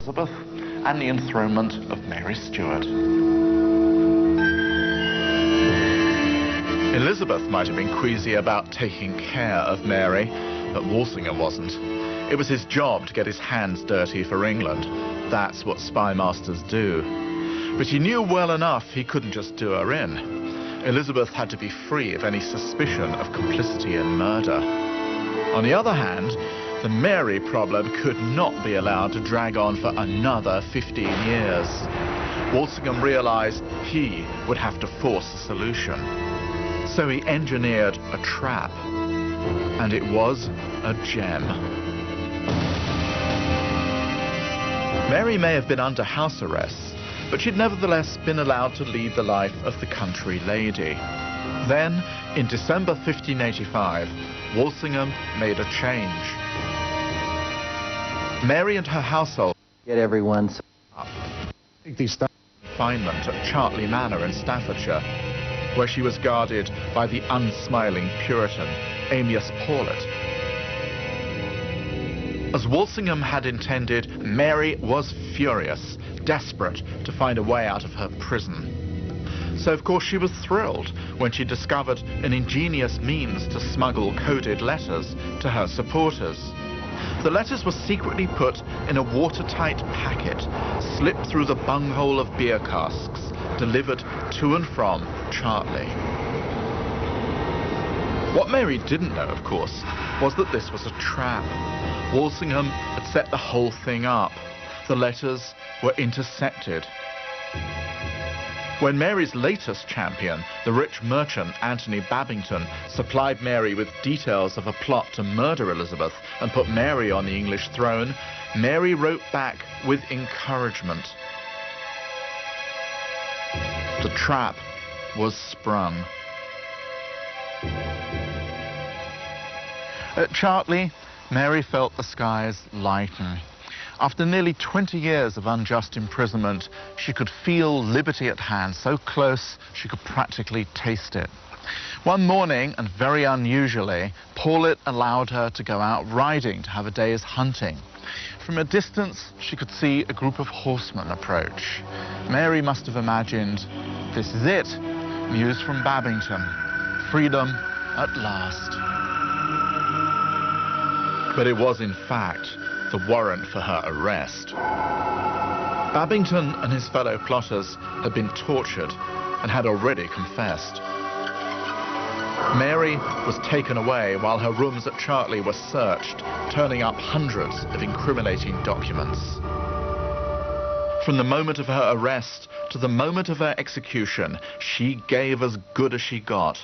Elizabeth and the enthronement of Mary Stuart. Elizabeth might have been queasy about taking care of Mary, but Walsingham wasn't. It was his job to get his hands dirty for England. That's what spy masters do. But he knew well enough he couldn't just do her in. Elizabeth had to be free of any suspicion of complicity in murder. On the other hand, the Mary problem could not be allowed to drag on for another 15 years. Walsingham realized he would have to force a solution. So he engineered a trap, and it was a gem. Mary may have been under house arrest, but she'd nevertheless been allowed to lead the life of the country lady. Then, in December 1585, Walsingham made a change. Mary and her household get everyone up. These confinement at Chartley Manor in Staffordshire, where she was guarded by the unsmiling Puritan Amias Paulet. As Walsingham had intended, Mary was furious, desperate to find a way out of her prison. So of course she was thrilled when she discovered an ingenious means to smuggle coded letters to her supporters. The letters were secretly put in a watertight packet, slipped through the bunghole of beer casks, delivered to and from Chartley. What Mary didn't know, of course, was that this was a trap. Walsingham had set the whole thing up. The letters were intercepted. When Mary's latest champion, the rich merchant Anthony Babington, supplied Mary with details of a plot to murder Elizabeth and put Mary on the English throne, Mary wrote back with encouragement. The trap was sprung. At Chartley, Mary felt the skies lighten. After nearly 20 years of unjust imprisonment, she could feel liberty at hand, so close she could practically taste it. One morning, and very unusually, Paulet allowed her to go out riding to have a day's hunting. From a distance, she could see a group of horsemen approach. Mary must have imagined, this is it, news from Babington, freedom at last. But it was, in fact, the warrant for her arrest. Babington and his fellow plotters had been tortured and had already confessed. Mary was taken away while her rooms at Chartley were searched, turning up hundreds of incriminating documents. From the moment of her arrest to the moment of her execution, she gave as good as she got.